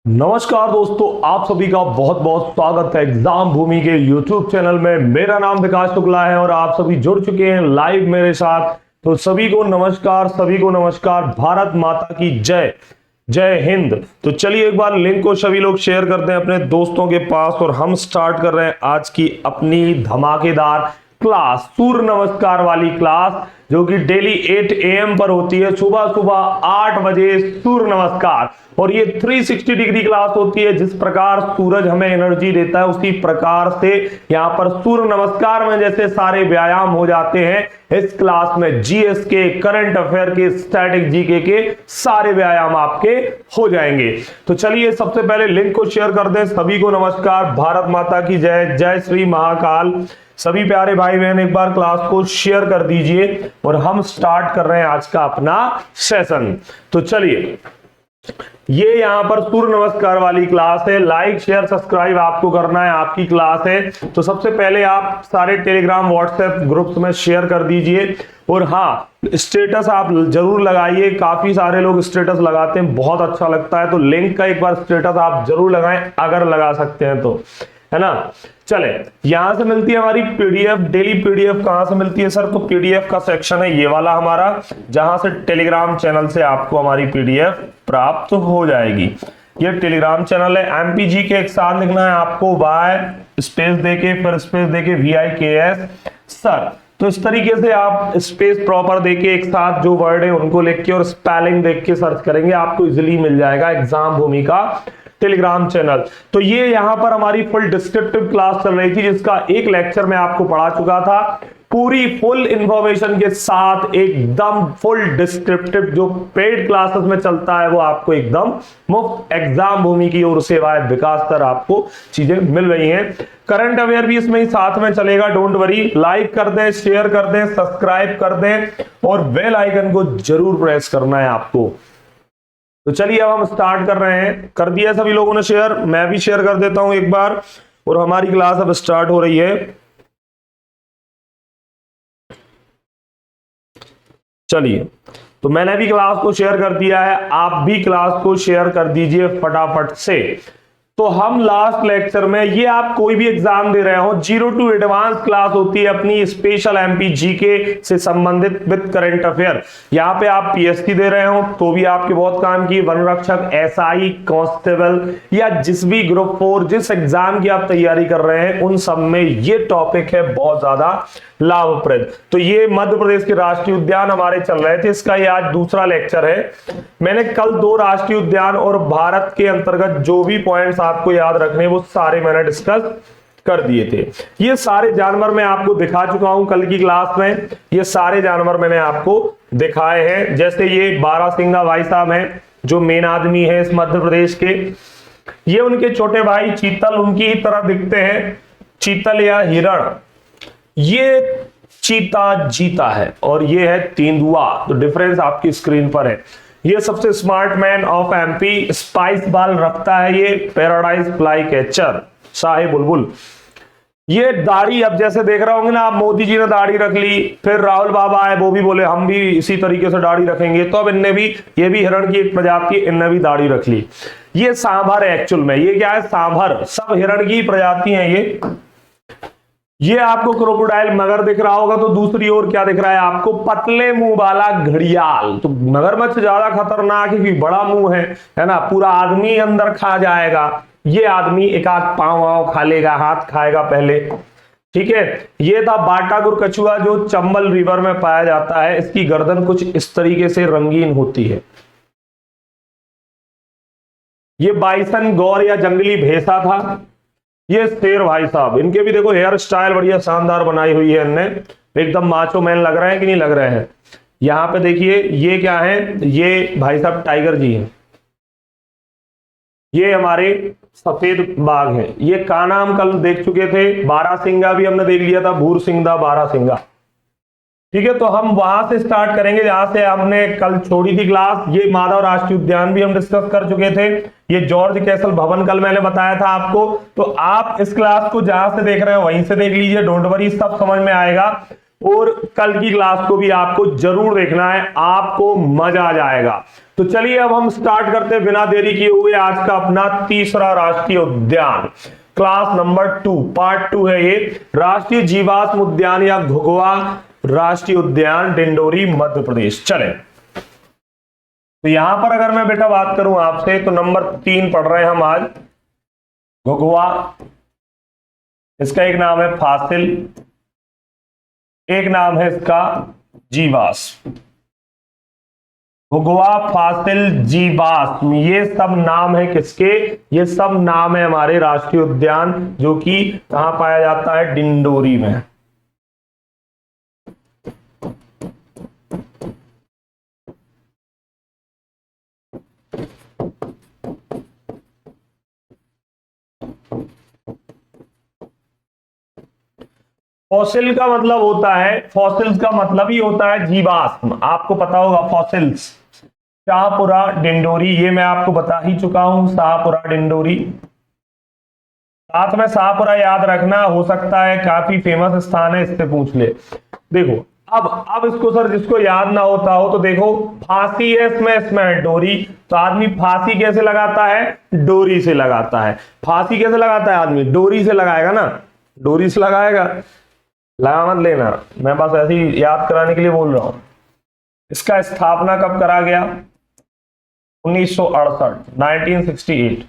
नमस्कार दोस्तों, आप सभी का बहुत बहुत स्वागत है एग्जाम भूमि के YouTube चैनल में। मेरा नाम विकास शुक्ला है और आप सभी जुड़ चुके हैं लाइव मेरे साथ। तो सभी को नमस्कार, सभी को नमस्कार। भारत माता की जय, जय हिंद। तो चलिए एक बार लिंक को सभी लोग शेयर करते हैं अपने दोस्तों के पास और हम स्टार्ट कर रहे हैं आज की अपनी धमाकेदार क्लास, सूर्य नमस्कार वाली क्लास, जो कि डेली 8 AM पर होती है। सुबह सुबह 8 बजे सूर्य नमस्कार। और ये 360 डिग्री क्लास होती है। जिस प्रकार सूरज हमें एनर्जी देता है उसी प्रकार से यहाँ पर सूर्य नमस्कार में जैसे सारे व्यायाम हो जाते हैं, इस क्लास में जीएस के, करंट अफेयर के, स्टैटिक जीके के सारे व्यायाम आपके हो जाएंगे। तो चलिए सबसे पहले लिंक को शेयर कर दें। सभी को नमस्कार, भारत माता की जय, जय श्री महाकाल। सभी प्यारे भाई बहन एक बार क्लास को शेयर कर दीजिए और हम स्टार्ट कर रहे हैं आज का अपना सेशन। तो चलिए, ये यहां पर सूर्य नमस्कार वाली क्लास है। लाइक शेयर सब्सक्राइब आपको करना है, आपकी क्लास है। तो सबसे पहले आप सारे टेलीग्राम व्हाट्सएप ग्रुप्स में शेयर कर दीजिए। और हाँ, स्टेटस आप जरूर लगाइए। काफी सारे लोग स्टेटस लगाते हैं, बहुत अच्छा लगता है। तो लिंक का एक बार स्टेटस आप जरूर लगाएं अगर लगा सकते हैं तो, है ना। चले, यहां से मिलती है हमारी पीडीएफ, डेली पीडीएफ। कहां से मिलती है सर? तो पीडीएफ का सेक्शन है ये वाला हमारा, जहां से टेलीग्राम चैनल से आपको हमारी पीडीएफ प्राप्त हो जाएगी। ये टेलीग्राम चैनल है। एमपीजी के एक साथ लिखना है आपको, वाई स्पेस देके फिर स्पेस देके VIKS सर। तो इस तरीके से आप स्पेस प्रॉपर देके एक साथ जो वर्ड है उनको लिख के और स्पेलिंग देख के सर्च करेंगे, आपको इजिली मिल जाएगा एग्जाम भूमि का टेलीग्राम चैनल। तो ये यहां पर हमारी फुल डिस्क्रिप्टिव क्लास चल रही थी, जिसका एक लेक्चर मैं आपको पढ़ा चुका था। पूरी फुल इंफॉर्मेशन के साथ एकदम फुल डिस्क्रिप्टिव जो पेड क्लासेस में चलता है वो आपको एकदम मुफ्त एग्जाम भूमि की ओर से विकास सर आपको चीजें मिल रही हैं। करंट अवेयर भी इसमें ही साथ में चलेगा, डोंट वरी। लाइक कर दें, शेयर कर दें, सब्सक्राइब कर दें और बेल आइकन को जरूर प्रेस करना है आपको। तो चलिए अब हम स्टार्ट कर रहे हैं। कर दिया सभी लोगों ने शेयर, मैं भी शेयर कर देता हूं एक बार। और हमारी क्लास अब स्टार्ट हो रही है। चलिए, तो मैंने भी क्लास को शेयर कर दिया है, आप भी क्लास को शेयर कर दीजिए फटाफट से। तो हम लास्ट लेक्चर में, ये आप कोई भी एग्जाम दे रहे हो, 0 to एडवांस क्लास होती है अपनी स्पेशल MP GK से संबंधित विद करंट अफेयर। यहाँ पे आप PSC दे रहे हो तो भी आपके बहुत काम की, वन रक्षक, SI, कांस्टेबल या जिस भी ग्रुप 4 जिस एग्जाम की आप तैयारी कर रहे हैं उन सब में ये टॉपिक है बहुत ज्यादा लाभप्रद। तो ये मध्य प्रदेश के राष्ट्रीय उद्यान हमारे चल रहे थे, इसका ये आज दूसरा लेक्चर है। मैंने कल 2 राष्ट्रीय उद्यान और भारत के अंतर्गत जो भी पॉइंट्स आपको याद रखने वो सारे मैंने डिस्कस कर दिए थे। ये सारे जानवर मैं आपको दिखा चुका हूं कल की क्लास में। ये सारे जानवर मैंने आपको दिखाए हैं। जैसे ये बारहसिंगा भाई साहब हैं जो मेन आदमी है इस मध्य प्रदेश के। ये उनके छोटे भाई चीतल उनकी ही तरह दिखते हैं, चीतल या हिरण। ये चीता जीता है और ये है तेंदुआ। तो डिफरेंस आपकी स्क्रीन पर है। ये सबसे smart man of MP, spice बाल रखता है ये, पैराडाइज फ्लाई कैचर, शाही बुलबुल। ये दाढ़ी, अब जैसे देख रहे होंगे ना आप, मोदी जी ने दाढ़ी रख ली, फिर राहुल बाबा आए वो भी बोले हम भी इसी तरीके से दाढ़ी रखेंगे, तो अब इनने भी, ये भी हिरण की एक प्रजाति, इनने भी दाढ़ी रख ली। ये सांभर है एक्चुअल में। ये क्या है? सांभर। सब हिरण की प्रजाति है ये आपको क्रोकोडाइल मगर दिख रहा होगा, तो दूसरी ओर क्या दिख रहा है आपको? पतले मुंह वाला घड़ियाल। तो मगरमच्छ ज्यादा खतरनाक है क्योंकि बड़ा मुंह है ना, पूरा आदमी अंदर खा जाएगा। ये आदमी एक आध पांव वाव खा लेगा, हाथ खाएगा पहले, ठीक है। ये था बाटागुर कछुआ जो चंबल रिवर में पाया जाता है। इसकी गर्दन कुछ इस तरीके से रंगीन होती है। ये बाइसन गौर या जंगली भैंसा था। ये शेर भाई साहब, इनके भी देखो हेयर स्टाइल बढ़िया शानदार बनाई हुई है इनने, एकदम माचो मैन लग रहे हैं कि नहीं लग रहे हैं। यहां पे देखिए ये क्या है? ये भाई साहब टाइगर जी हैं। ये हमारे सफेद बाघ हैं। ये काना हम कल देख चुके थे, बारहसिंगा भी हमने देख लिया था, भूरसिंगा, बारहसिंगा, ठीक है। तो हम वहां से स्टार्ट करेंगे जहां से हमने कल छोड़ी थी क्लास। ये माधव राष्ट्रीय उद्यान भी हम डिस्कस कर चुके थे। ये जॉर्ज कैसल भवन कल मैंने बताया था आपको। तो आप इस क्लास को जहां से देख रहे हो वहीं से देख लीजिए, डोंट वरी, सब समझ में आएगा। और कल की क्लास को भी आपको जरूर देखना है, आपको मजा आ जाएगा। तो चलिए अब हम स्टार्ट करते हैं बिना देरी किए हुए आज का अपना तीसरा राष्ट्रीय उद्यान, क्लास नंबर 2, पार्ट 2 है ये। राष्ट्रीय जीवाश्म उद्यान या घुघुआ राष्ट्रीय उद्यान, डिंडोरी, मध्य प्रदेश। चले, तो यहां पर अगर मैं बेटा बात करूं आपसे, तो नंबर 3 पढ़ रहे हैं हम आज, घुघुआ। इसका एक नाम है फासिल, एक नाम है इसका जीवाश्म। घुघुआ, फासिल, जीवाश्म, ये सब नाम है किसके? ये सब नाम है हमारे राष्ट्रीय उद्यान, जो कि कहां पाया जाता है? डिंडोरी में। फॉसिल का मतलब होता है, फॉसिल्स का मतलब ही होता है जीवाश्म। आपको पता होगा फॉसिल्स। शाहपुरा, डिंडोरी, ये मैं आपको बता ही चुका हूं, शाहपुरा, डिंडोरी। साथ में शाहपुरा याद रखना, हो सकता है काफी फेमस स्थान है, इससे पूछ ले। देखो अब इसको सर जिसको याद ना होता हो, तो देखो फांसी है इसमें है डोरी। तो आदमी फांसी कैसे लगाता है? डोरी से लगाता है। फांसी कैसे लगाता है आदमी? डोरी से लगाएगा ना, डोरी से लगाएगा। लगा मत लेना, मैं बस ऐसे ही याद कराने के लिए बोल रहा हूं। इसका स्थापना कब करा गया? 1968, 1968।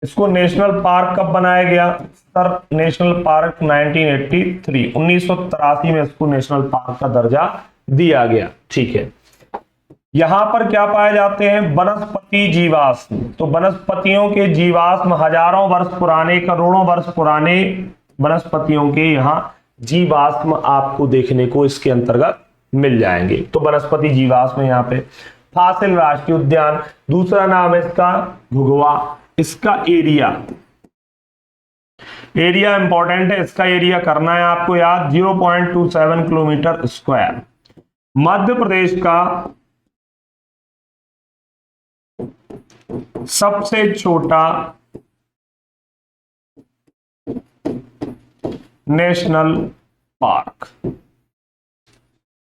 इसको नेशनल पार्क कब बनाया गया सर? नेशनल पार्क 1983, 1983 में इसको नेशनल पार्क का दर्जा दिया गया। ठीक है, यहां पर क्या पाए जाते हैं? वनस्पति जीवाश्म। तो वनस्पतियों के जीवाश्म हजारों वर्ष पुराने, करोड़ों वर्ष पुराने वनस्पतियों के यहाँ जीवाश्म आपको देखने को इसके अंतर्गत मिल जाएंगे। तो वनस्पति जीवाश्म यहाँ पे। फासिल राष्ट्रीय उद्यान, दूसरा नाम है इसका घुघुआ। इसका एरिया इंपॉर्टेंट है, इसका एरिया करना है आपको याद, 0.27 किलोमीटर स्क्वायर। मध्य प्रदेश का सबसे छोटा नेशनल पार्क।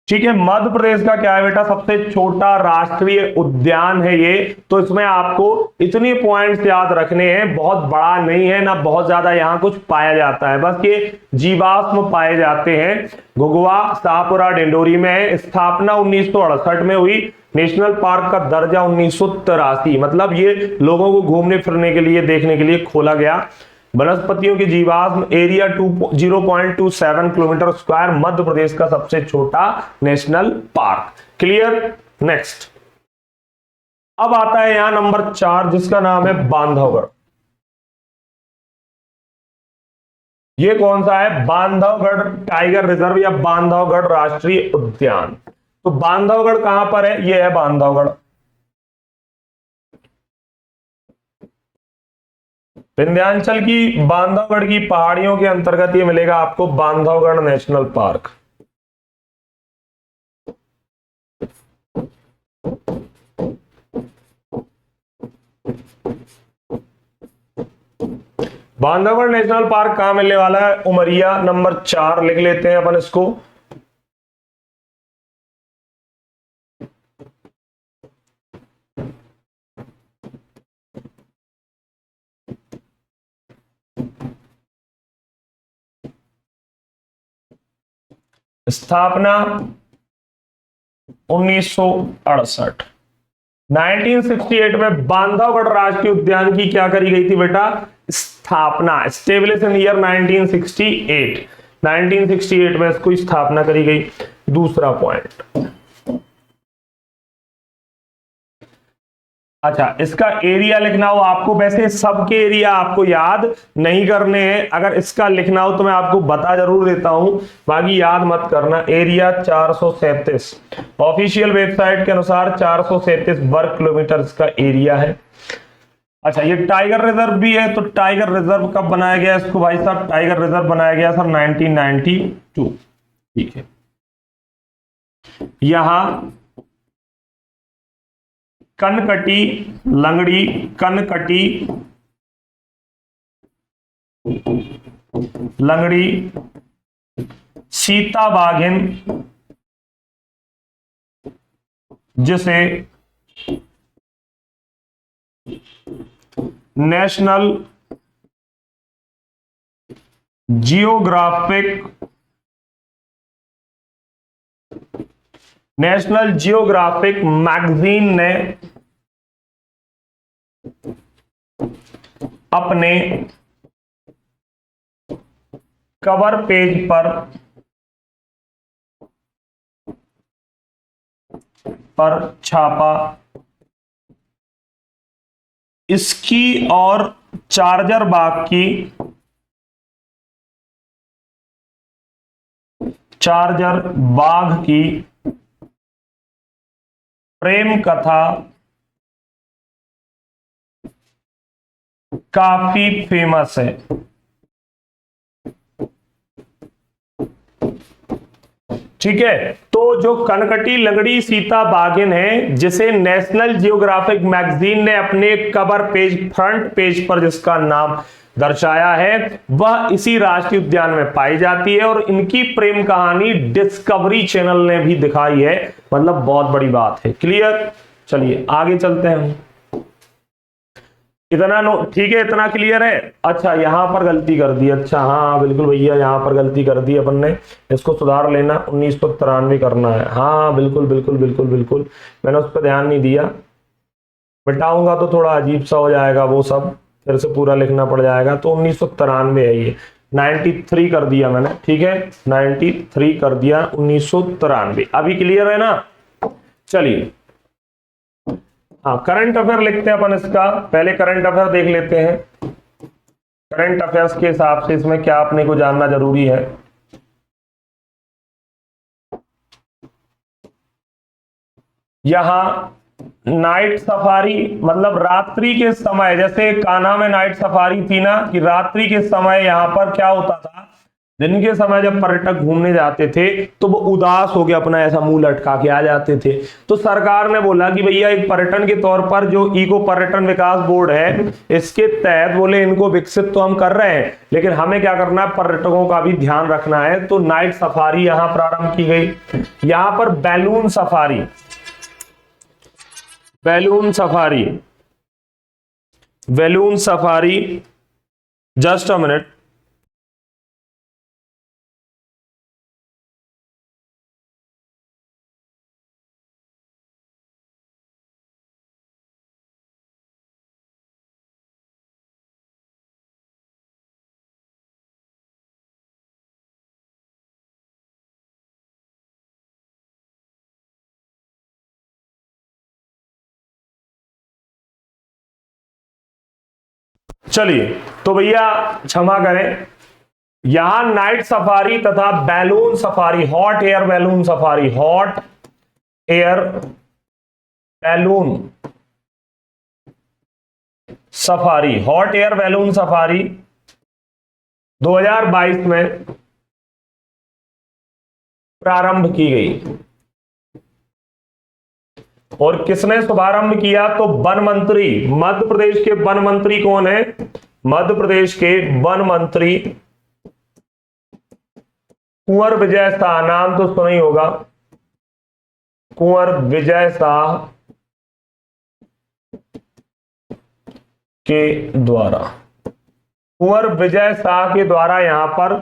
ठीक है, मध्य प्रदेश का क्या है बेटा? सबसे छोटा राष्ट्रीय उद्यान है ये। तो इसमें आपको इतने पॉइंट्स याद रखने हैं, बहुत बड़ा नहीं है ना, बहुत ज्यादा यहां कुछ पाया जाता है, बस ये जीवाश्म पाए जाते हैं। घुघुआ शाहपुरा डिंडोरी में है। स्थापना 1968 में हुई। नेशनल पार्क का दर्जा 1983, मतलब ये लोगों को घूमने फिरने के लिए, देखने के लिए खोला गया। वनस्पतियों के जीवाश्म, area 0.27 kilometre square, Madhya Pradesh का सबसे छोटा नेशनल पार्क। क्लियर? नेक्स्ट अब आता है यहां नंबर 4, जिसका नाम है बांधवगढ़। ये कौन सा है? बांधवगढ़ टाइगर रिजर्व या बांधवगढ़ राष्ट्रीय उद्यान। तो बांधवगढ़ कहां पर है? ये है बांधवगढ़, विंध्याचल की बांधवगढ़ की पहाड़ियों के अंतर्गत ये मिलेगा आपको, Bandhavgarh national park. Bandhavgarh national park कहां मिलने वाला है? उमरिया, नंबर 4 लिख लेते हैं अपन इसको। स्थापना 1968, 1968 में बांधवगढ़ राष्ट्रीय उद्यान की क्या करी गई थी बेटा? स्थापना, स्टेब्लिश इन ईयर 1968, 1968 में इसको स्थापना करी गई। दूसरा पॉइंट, अच्छा, इसका एरिया लिखना हो आपको। वैसे सबके एरिया आपको याद नहीं करने हैं, अगर इसका लिखना हो तो मैं आपको बता जरूर देता हूं, बाकी याद मत करना। एरिया 437, ऑफिशियल वेबसाइट के अनुसार 437 वर्ग किलोमीटर इसका एरिया है। अच्छा, ये टाइगर रिजर्व भी है। तो टाइगर रिजर्व कब बनाया गया इसको भाई साहब? टाइगर रिजर्व बनाया गया सर 1992। ठीक है, यहां कनकटी, लंगड़ी, कनकटी, लंगड़ी, सीता बाघिन, जिसे नेशनल जियोग्राफिक मैगजीन ने अपने कवर पेज पर छापा। इसकी और चार्जर बाघ की प्रेम कथा काफी फेमस है। ठीक है, तो जो कनकटी लंगड़ी सीता बागिन है, जिसे नेशनल जियोग्राफिक मैगजीन ने अपने कवर पेज, फ्रंट पेज पर जिसका नाम दर्शाया है, वह इसी राष्ट्रीय उद्यान में पाई जाती है और इनकी प्रेम कहानी डिस्कवरी चैनल ने भी दिखाई है। मतलब बहुत बड़ी बात है। क्लियर? चलिए आगे चलते हैं। इतना ठीक है, इतना क्लियर है। अच्छा, यहां पर गलती कर दी। अच्छा हाँ बिल्कुल भैया, यहां पर गलती कर दी अपन ने, इसको सुधार लेना। 1993 करना है। हाँ बिल्कुल बिल्कुल बिल्कुल बिल्कुल, मैंने उस पर ध्यान नहीं दिया। मिटाऊंगा तो थोड़ा अजीब सा हो जाएगा, वो सब फिर से पूरा लिखना पड़ जाएगा। तो 1993 है ये, 93 कर दिया मैंने। ठीक है, 93 कर दिया, 1993। अभी क्लियर है ना? चलिए हाँ, करंट अफेयर लिखते हैं अपन इसका। पहले करंट अफेयर देख लेते हैं। करंट अफेयर्स के हिसाब से इसमें क्या अपने को जानना जरूरी है। यहां नाइट सफारी, मतलब रात्रि के समय, जैसे कान्हा में नाइट सफारी थी ना, कि रात्रि के समय यहां पर क्या होता था, दिन के समय जब पर्यटक घूमने जाते थे तो वो उदास हो गया, अपना ऐसा मुंह लटका के आ जाते थे। तो सरकार ने बोला कि भैया एक पर्यटन के तौर पर जो इको पर्यटन विकास बोर्ड है, इसके तहत बोले इनको विकसित तो हम कर रहे हैं, लेकिन हमें क्या करना है, पर्यटकों का भी ध्यान रखना है। तो नाइट सफारी यहां प्रारंभ की गई। यहां पर balloon safari, just a minute. चलिए, तो भैया क्षमा करें, यहां नाइट सफारी तथा balloon safari, hot air balloon safari, hot air balloon safari, hot air balloon safari 2022 में प्रारंभ की गई। और किसने शुभारंभ किया? तो वन मंत्री, मध्य प्रदेश के वन मंत्री कौन है? मध्य प्रदेश के वन मंत्री कुंवर विजय शाह, नाम तो सुना ही होगा, कुंवर विजय शाह के द्वारा, कुंवर विजय शाह के द्वारा यहां पर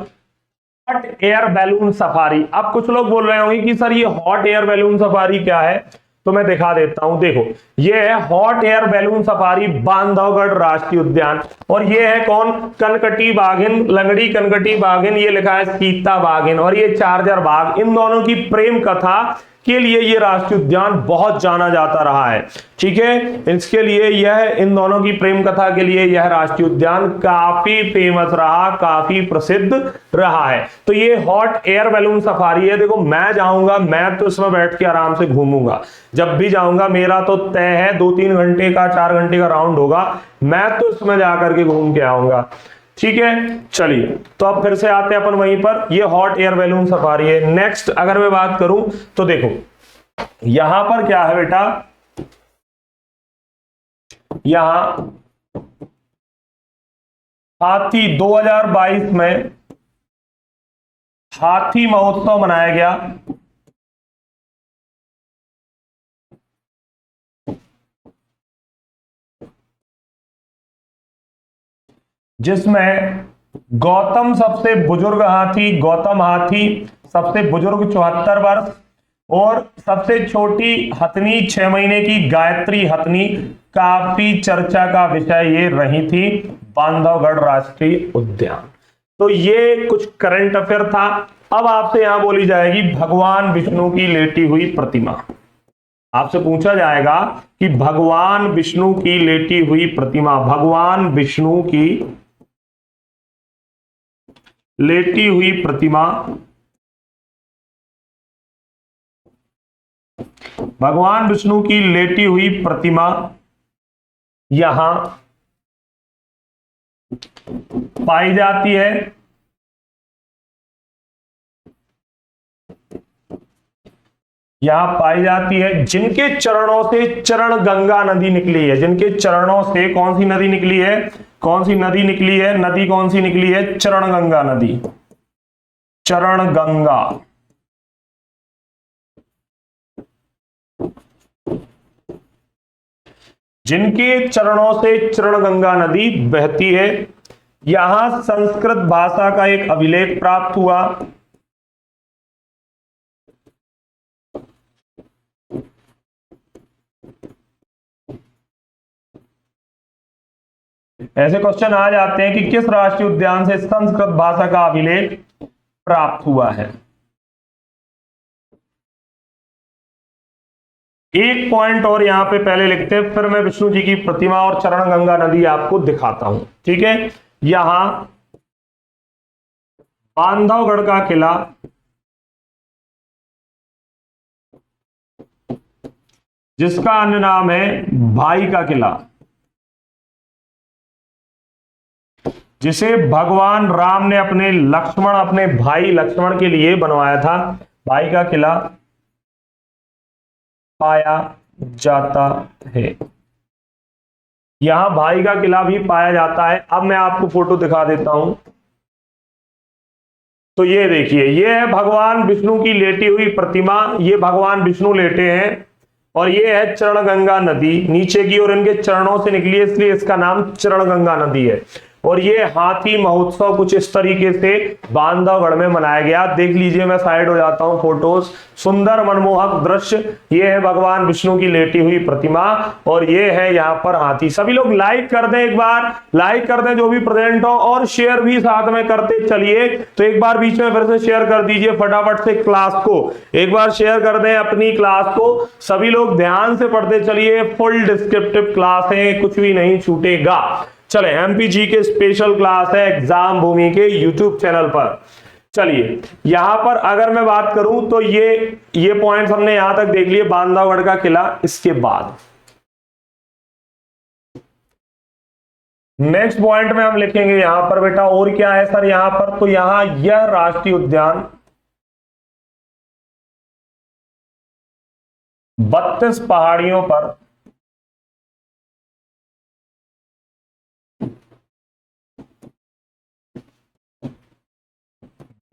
हॉट एयर बैलून सफारी। अब कुछ लोग बोल रहे होंगे कि सर ये हॉट एयर बैलून सफारी क्या है, तो मैं दिखा देता हूं। देखो, ये है hot air balloon safari Bandhavgarh राष्ट्रीय उद्यान, और ये है कौन? कनकटी बाघिन, लंगड़ी कनकटी बाघिन, ये लिखा है सीता बाघिन, और ये चार्जर बाघ। इन दोनों की प्रेम कथा के लिए ये राष्ट्रीय उद्यान बहुत जाना जाता रहा है। ठीक है, इसके लिए यह, इन दोनों की प्रेम कथा के लिए यह राष्ट्रीय उद्यान काफी फेमस रहा, काफी प्रसिद्ध रहा है। तो ये हॉट एयर बैलून सफारी है। देखो मैं जाऊंगा, मैं तो इसमें बैठ के आराम से घूमूंगा, जब भी जाऊंगा मेरा तो तय है 2-3 घंटे का, 4 घंटे का राउंड होगा, मैं तो इसमें जाकर के घूम के आऊंगा। ठीक है, चलिए तो अब फिर से आते हैं अपन वहीं पर। ये हॉट एयर बैलून सफारी है। नेक्स्ट अगर मैं बात करूं तो देखो यहां पर क्या है बेटा, यहां हाथी 2022 में हाथी महोत्सव मनाया गया। जिसमें गौतम सबसे बुजुर्ग हाथी, गौतम हाथी सबसे बुजुर्ग 74 वर्ष, और सबसे छोटी हथनी 6 महीने की गायत्री हथनी काफी चर्चा का विषय ये रही थी बांधवगढ़ राष्ट्रीय उद्यान। तो ये कुछ करंट अफेयर था। अब आपसे यहां बोली जाएगी भगवान विष्णु की लेटी हुई प्रतिमा। आपसे पूछा जाएगा कि भगवान विष्णु की लेटी हुई प्रतिमा, भगवान विष्णु की लेटी हुई प्रतिमा, भगवान विष्णु की लेटी हुई प्रतिमा यहां पाई जाती है। यहां पाई जाती है जिनके चरणों से चरण गंगा नदी निकली है। जिनके चरणों से कौन सी नदी निकली है? कौन सी नदी निकली है? नदी कौन सी निकली है? चरण गंगा नदी, चरण गंगा। जिनके चरणों से चरण गंगा नदी बहती है। यहां संस्कृत भाषा का एक अभिलेख प्राप्त हुआ। ऐसे क्वेश्चन आ जाते हैं कि किस राष्ट्रीय उद्यान से संस्कृत भाषा का अभिलेख प्राप्त हुआ है। एक पॉइंट और यहां पे पहले लिखते हैं, फिर मैं विष्णु जी की प्रतिमा और चरण गंगा नदी आपको दिखाता हूं। ठीक है, यहां बांधवगढ़ का किला, जिसका अन्य नाम है भाई का किला, जिसे भगवान राम ने अपने भाई लक्ष्मण के लिए बनवाया था, भाई का किला पाया जाता है। यहां भाई का किला भी पाया जाता है। अब मैं आपको फोटो दिखा देता हूं। तो ये देखिए, ये है भगवान विष्णु की लेटी हुई प्रतिमा। ये भगवान विष्णु लेटे हैं और ये है चरण गंगा नदी नीचे की ओर इनके चरणों से निकली है, इसलिए इसका नाम चरण गंगा नदी है। और ये हाथी महोत्सव कुछ इस तरीके से बांधवगढ़ में मनाया गया। देख लीजिए, मैं साइड हो जाता हूं, फोटोज, सुंदर मनमोहक दृश्य। ये है भगवान विष्णु की लेटी हुई प्रतिमा और ये है यहाँ पर हाथी। सभी लोग लाइक कर दें, एक बार लाइक कर दें जो भी प्रेजेंट हो, और शेयर भी साथ में करते चलिए। तो एक बार बीच में फिर से शेयर कर दीजिए फटाफट से क्लास को, एक बार शेयर कर दें अपनी क्लास को। सभी लोग ध्यान से पढ़ते चलिए, फुल डिस्क्रिप्टिव क्लास है, कुछ भी नहीं छूटेगा। चले, एमपीजी के स्पेशल क्लास है एग्जाम भूमि के यूट्यूब चैनल पर। चलिए, यहां पर अगर मैं बात करूं तो ये पॉइंट्स हमने यहां तक देख लिए, बांधवगढ़ का किला। इसके बाद नेक्स्ट पॉइंट में हम लिखेंगे यहां पर बेटा, और क्या है सर यहां पर? तो यहां यह राष्ट्रीय उद्यान 32 पहाड़ियों पर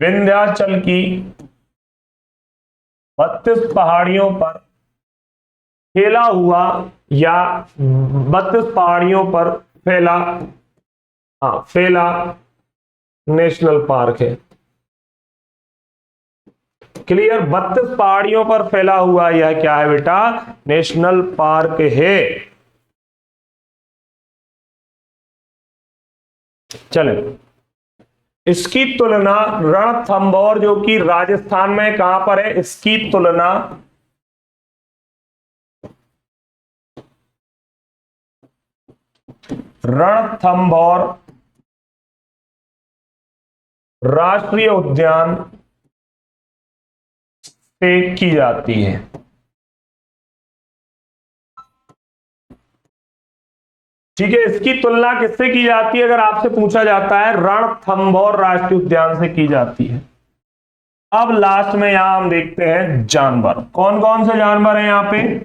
विंध्याचल की 32 पहाड़ियों पर फैला हुआ, या 32 पहाड़ियों पर फैला नेशनल पार्क है। क्लियर? 32 पहाड़ियों पर फैला हुआ यह क्या है बेटा? नेशनल पार्क है। चले, इसकी तुलना रणथंभौर, जो कि राजस्थान में कहां पर है, इसकी तुलना रणथंभौर राष्ट्रीय उद्यान से की जाती है। ठीक है, इसकी तुलना किससे की जाती है? अगर आपसे पूछा जाता है, रणथंभौर राष्ट्रीय उद्यान से की जाती है। अब लास्ट में यहां हम देखते हैं जानवर। कौन कौन से जानवर हैं यहां पे?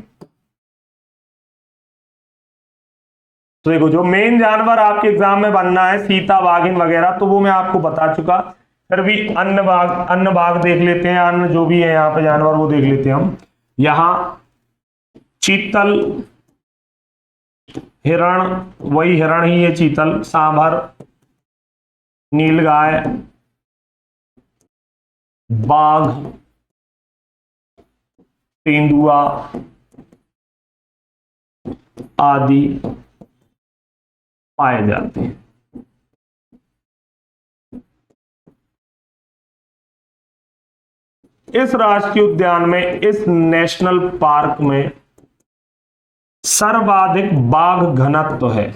तो देखो, जो मेन जानवर आपके एग्जाम में बनना है, सीता, बाघिन वगैरह, तो वो मैं आपको बता चुका। फिर भी अन्य भाग देख लेते हैं। अन्य जो भी है यहाँ पे जानवर वो देख लेते हैं हम। यहां चीतल, हिरण, वही हिरण ही है चीतल, सांभर, नीलगाय, बाघ, तेंदुआ आदि पाए जाते हैं। इस राष्ट्रीय उद्यान में, इस नेशनल पार्क में सर्वाधिक बाघ घनत्व है।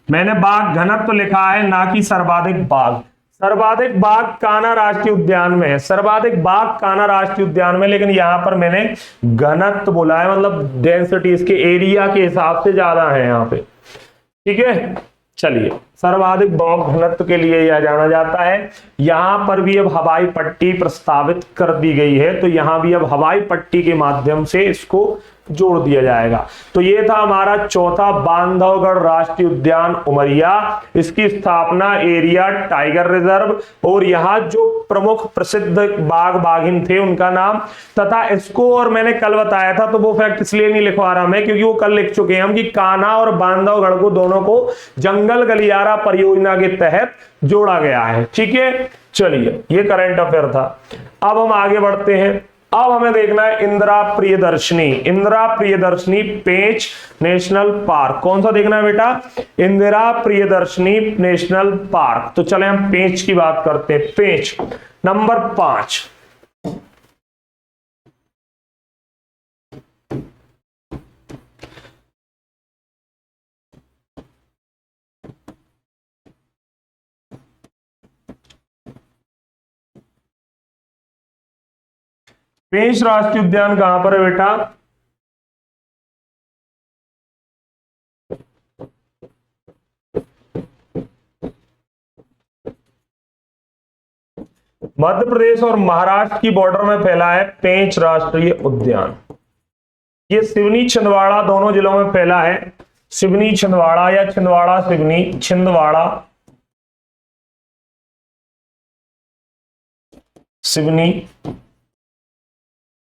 मैंने बाघ घनत्व लिखा है, ना कि सर्वाधिक बाघ। सर्वाधिक बाघ कान्हा राष्ट्रीय उद्यान में है, सर्वाधिक बाघ कान्हा राष्ट्रीय उद्यान में, लेकिन यहां पर मैंने घनत्व बोला है, मतलब डेंसिटी, इसके एरिया के हिसाब से ज्यादा है यहां पे। ठीक है, चलिए, सर्वाधिक बाघ घनत्व के लिए यह जाना जाता है। यहां पर भी अब हवाई पट्टी प्रस्तावित कर दी गई है, तो यहां भी अब हवाई पट्टी के माध्यम से इसको जोड़ दिया जाएगा। तो ये था हमारा चौथा बांधवगढ़ राष्ट्रीय उद्यान उमरिया। इसकी स्थापना एरिया टाइगर रिजर्व, और यहाँ जो प्रमुख प्रसिद्ध बाघ बाघिन थे उनका नाम तथा इसको, और मैंने कल बताया था, तो वो फैक्ट इसलिए नहीं लिखवा रहा मैं क्योंकि वो कल लिख चुके हैं हम कि कान्हा और बांधवगढ़ को दोनों को जंगल गलियारा परियोजना के तहत जोड़ा गया है। ठीक है, चलिए, ये करंट अफेयर था। अब हम आगे बढ़ते हैं। अब हमें देखना है इंदिरा प्रियदर्शनी। इंदिरा प्रियदर्शनी पेंच नेशनल पार्क, कौन सा देखना है बेटा? Indira Priyadarshini national park. तो चले हम पेंच की बात करते हैं। पेंच नंबर 5। पेंच राष्ट्रीय उद्यान कहां पर है बेटा? मध्य प्रदेश और महाराष्ट्र की बॉर्डर में फैला है पेंच राष्ट्रीय उद्यान। ये सिवनी छिंदवाड़ा दोनों जिलों में फैला है। सिवनी छिंदवाड़ा या छिंदवाड़ा सिवनी, छिंदवाड़ा सिवनी।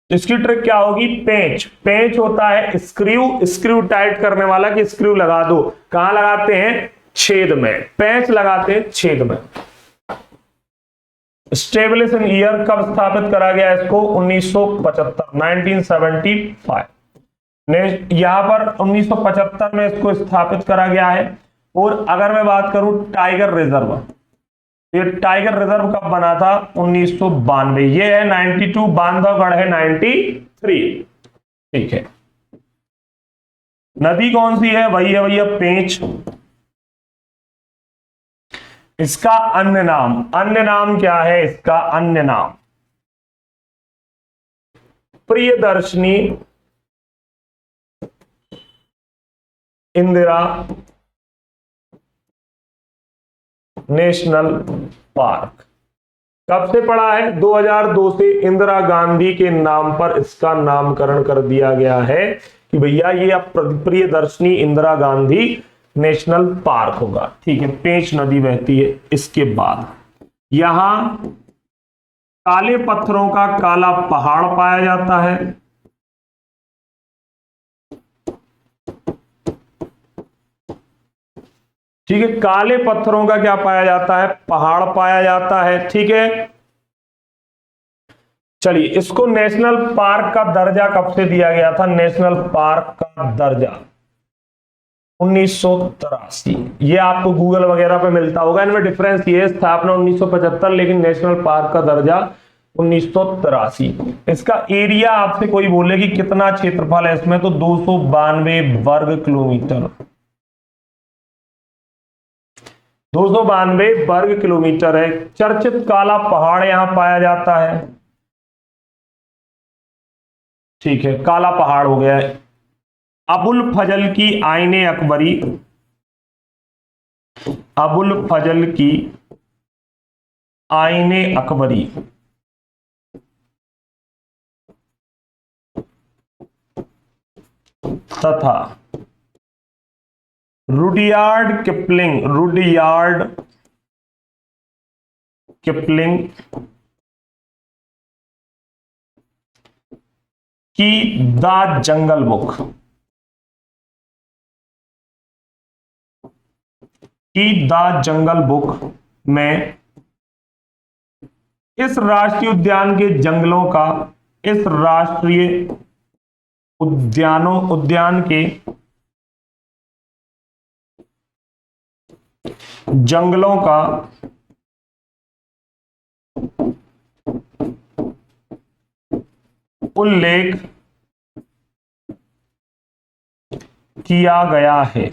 इसकी ट्रिक क्या होगी? पेंच, पेंच होता है स्क्रू, स्क्रू टाइट करने वाला, कि स्क्रू लगा दो। कहां लगाते हैं? छेद में। पेंच लगाते हैं छेद में। स्टेब्लिश इन ईयर, कब स्थापित करा गया इसको? 1975, 1975 ने यहां पर 1975 में इसको स्थापित करा गया है। और अगर मैं बात करूं टाइगर रिजर्व, ये टाइगर रिजर्व कब बना था? 1992। ये है 92, बांधवगढ़ है 93। ठीक है, नदी कौन सी है? वही है भैया पेंच। इसका अन्य नाम, अन्य नाम क्या है इसका? अन्य नाम प्रियदर्शनी इंदिरा नेशनल पार्क। कब से पड़ा है? 2002 से इंदिरा गांधी के नाम पर इसका नामकरण कर दिया गया है कि भैया ये अब प्रियदर्शनी इंदिरा गांधी नेशनल पार्क होगा। ठीक है, पेंच नदी बहती है। इसके बाद यहां काले पत्थरों का काला पहाड़ पाया जाता है। ठीक है, काले पत्थरों का क्या पाया जाता है? पहाड़ पाया जाता है। ठीक है, चलिए, इसको नेशनल पार्क का दर्जा कब से दिया गया था? नेशनल पार्क का दर्जा 1983। ये आपको गूगल वगैरह पे मिलता होगा। इनमें डिफरेंस ये, स्थापना 1975 लेकिन नेशनल पार्क का दर्जा 1983। इसका एरिया आपसे कोई बोले कि कितना क्षेत्रफल है इसमें, तो 292 वर्ग किलोमीटर। 292 वर्ग किलोमीटर है। चर्चित काला पहाड़ यहां पाया जाता है। ठीक है, काला पहाड़ हो गया है। अबुल फजल की आईने अकबरी, अबुल फजल की आईने अकबरी तथा रुडयार्ड किपलिंग, रुडयार्ड किपलिंग की द जंगल बुक, की द जंगल बुक में इस राष्ट्रीय उद्यान के जंगलों का, इस राष्ट्रीय उद्यान के जंगलों का उल्लेख किया गया है।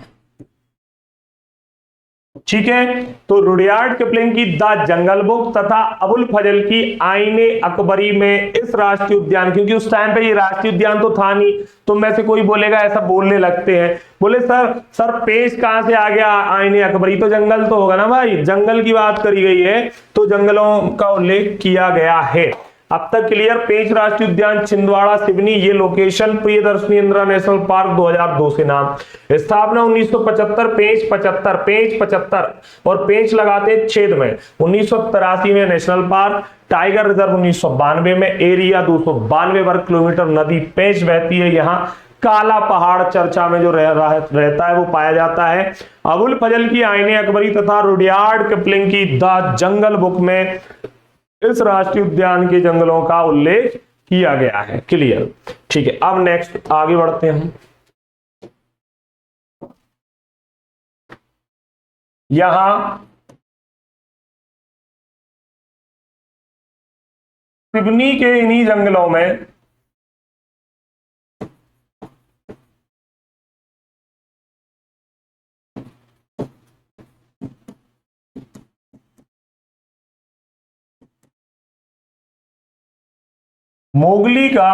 ठीक है, तो रुडयार्ड किपलिंग की द जंगल बुक तथा अबुल फजल की आईने अकबरी में इस राष्ट्रीय उद्यान, क्योंकि उस टाइम पे ये राष्ट्रीय उद्यान तो था नहीं, तो में से कोई बोलेगा, ऐसा बोलने लगते हैं, बोले सर पेश कहां से आ गया आईने अकबरी, तो जंगल तो होगा ना भाई, जंगल की बात करी गई है तो जंगलों का उल्लेख किया गया है। अब तक क्लियर। पेंच राष्ट्रीय उद्यान, छिंदवाड़ा सिवनी, ये location Priyadarshini Indira national park 2002 से नाम। स्थापना 1975, पेंच 75 और पेंच लगाते छेद में 1983 में नेशनल पार्क। टाइगर रिजर्व 1992 में, एरिया 292 वर्ग किलोमीटर, नदी पेंच बहती है यहाँ। काला पहाड़ चर्चा में जो रहता है वो पाया जाता है। अबुल फजल की आईने अकबरी तथा रुडयार्ड किपलिंग की द जंगल बुक में इस राष्ट्रीय उद्यान के जंगलों का उल्लेख किया गया है। क्लियर। ठीक है, अब नेक्स्ट आगे बढ़ते हैं। यहां सिवनी के इन्हीं जंगलों में मोगली का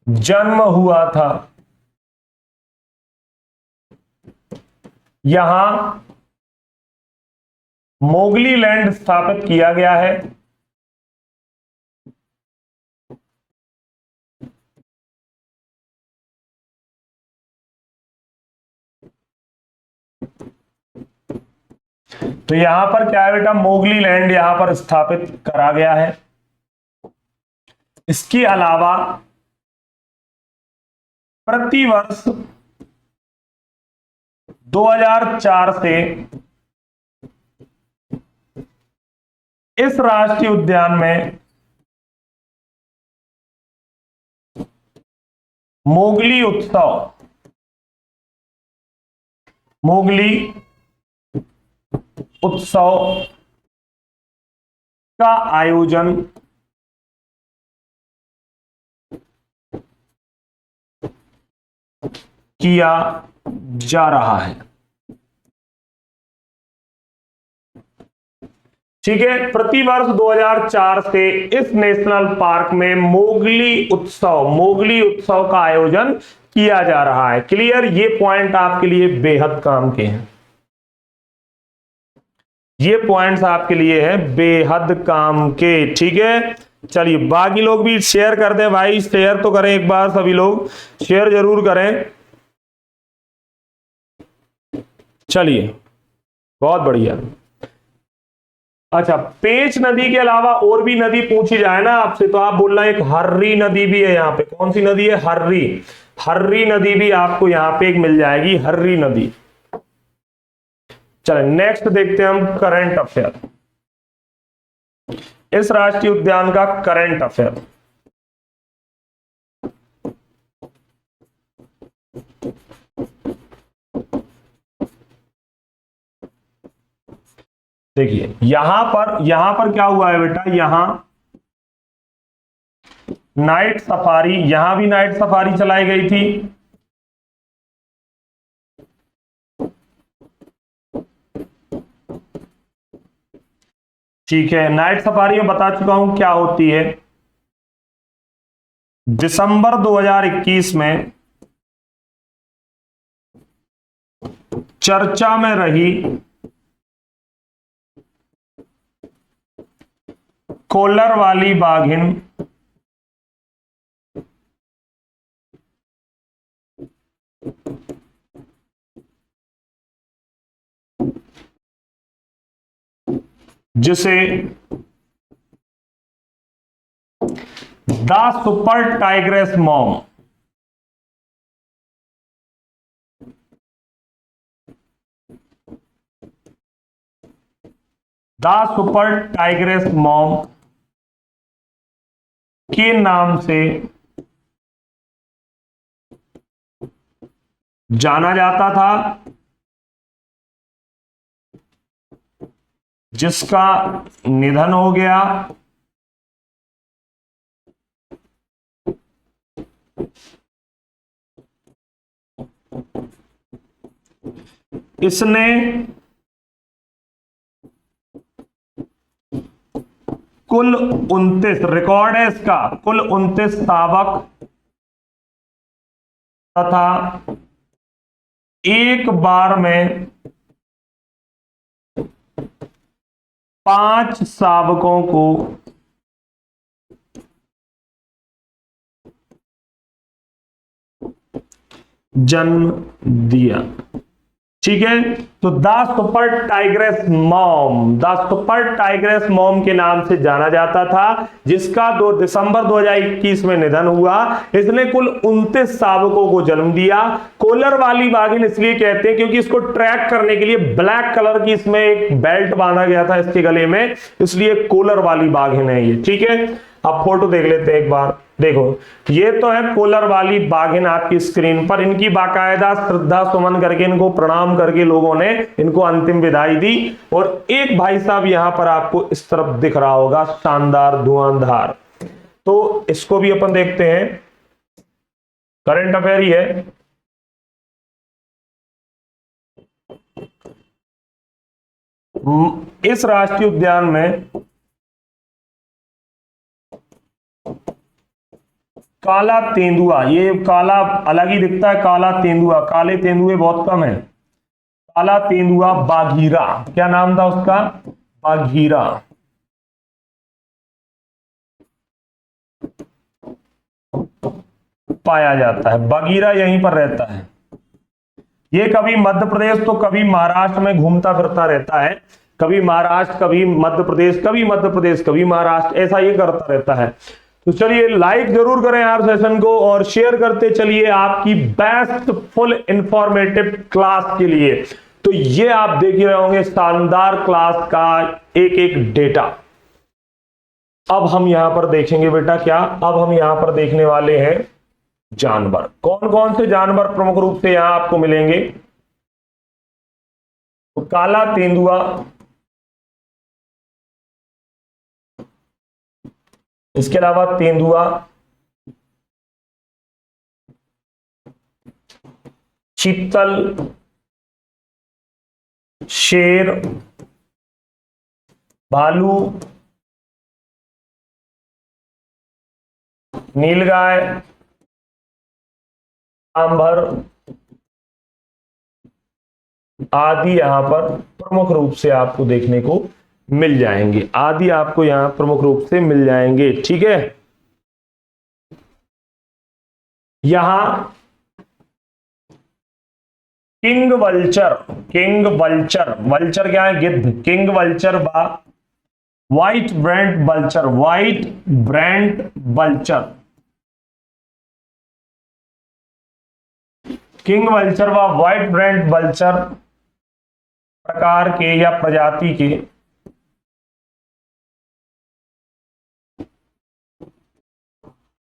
जन्म हुआ था। यहां मोगली लैंड स्थापित किया गया है। तो यहां पर क्या है बेटा, मोगली लैंड यहां पर स्थापित करा गया है। इसके अलावा प्रतिवर्ष 2004 से इस राष्ट्रीय उद्यान में मोगली उत्सव का आयोजन किया जा रहा है। ठीक है, प्रतिवर्ष 2004 से इस नेशनल पार्क में मोगली उत्सव का आयोजन किया जा रहा है। क्लियर। ये पॉइंट आपके लिए बेहद काम के हैं, ये पॉइंट्स आपके लिए है बेहद काम के। ठीक है, चलिए बाकी लोग भी शेयर कर दें भाई, शेयर तो करें एक बार, सभी लोग शेयर जरूर करें। चलिए बहुत बढ़िया। अच्छा, पेंच नदी के अलावा और भी नदी पूछी जाए ना आपसे तो आप बोलना एक हर्री नदी भी है यहाँ पे। कौन सी नदी है? हर्री नदी भी आपको यहाँ पे एक मिल जाएगी, हर्री नदी। चलिए नेक्स्ट देखते हैं हम करंट अफेयर, इस राष्ट्रीय उद्यान का करंट अफेयर। देखिए यहां पर क्या हुआ है बेटा, यहां नाइट सफारी, यहां भी नाइट सफारी चलाई गई थी। ठीक है, नाइट सफारी में बता चुका हूं क्या होती है। दिसंबर 2021 में चर्चा में रही कोल्लर वाली बाघिन जिसे the super tigress mom the super tigress mom के नाम से जाना जाता था, जिसका निधन हो गया। इसने कुल 29, रिकॉर्ड है इसका, कुल 29 शावक तथा एक बार में 5 शावकों को जन्म दिया। ठीक है, तो the super tigress mom, the super tigress mom के नाम से जाना जाता था, जिसका 2 दिसंबर 2021 में निधन हुआ। इसने कुल 29 शावकों को जन्म दिया। कॉलर वाली बाघिन इसलिए कहते हैं क्योंकि इसको ट्रैक करने के लिए ब्लैक कलर की इसमें एक बेल्ट बांधा गया था इसके गले में, इसलिए कॉलर वाली बाघिन है ये। ठीक है, अब फोटो देख लेते हैं एक बार। देखो, ये तो है कॉलर वाली बाघिन आपकी स्क्रीन पर। इनकी बाकायदा श्रद्धा सुमन करके, इनको प्रणाम करके लोगों ने इनको अंतिम विदाई दी। और एक भाई साहब यहां पर आपको इस तरफ दिख रहा होगा, शानदार धुआंधार, तो इसको भी अपन देखते हैं। करंट अफेयर ही है। इस राष्ट्रीय उद्यान में काला तेंदुआ, ये काला अलग ही दिखता है, काला तेंदुआ, काले तेंदुए बहुत कम है। काला तेंदुआ बाघीरा, क्या नाम था उसका? बाघीरा। पाया जाता है, बाघीरा यहीं पर रहता है। ये कभी मध्य प्रदेश तो कभी महाराष्ट्र में घूमता फिरता रहता है, कभी महाराष्ट्र, कभी मध्य प्रदेश, कभी मध्य प्रदेश, कभी महाराष्ट्र, ऐसा ये करता रहता है। तो चलिए लाइक जरूर करें यार सेशन को, और शेयर करते चलिए आपकी बेस्ट फुल इंफॉर्मेटिव क्लास के लिए। तो ये आप देख ही रहे होंगे शानदार क्लास का एक एक डेटा। अब हम यहां पर देखेंगे बेटा क्या, अब हम यहां पर देखने वाले हैं जानवर। कौन कौन से जानवर प्रमुख रूप से यहां आपको मिलेंगे? तो काला तेंदुआ, इसके अलावा तेंदुआ, चीतल, शेर, भालू, नीलगाय, सांभर आदि यहां पर प्रमुख रूप से आपको देखने को मिल जाएंगे, आदि आपको यहां प्रमुख रूप से मिल जाएंगे। ठीक है, यहां king vulture, king vulture, vulture क्या है? गिद्ध। किंग वल्चर व white Brent vulture, white Brent vulture, king vulture व व्हाइट ब्रेंट वल्चर प्रकार के या प्रजाति के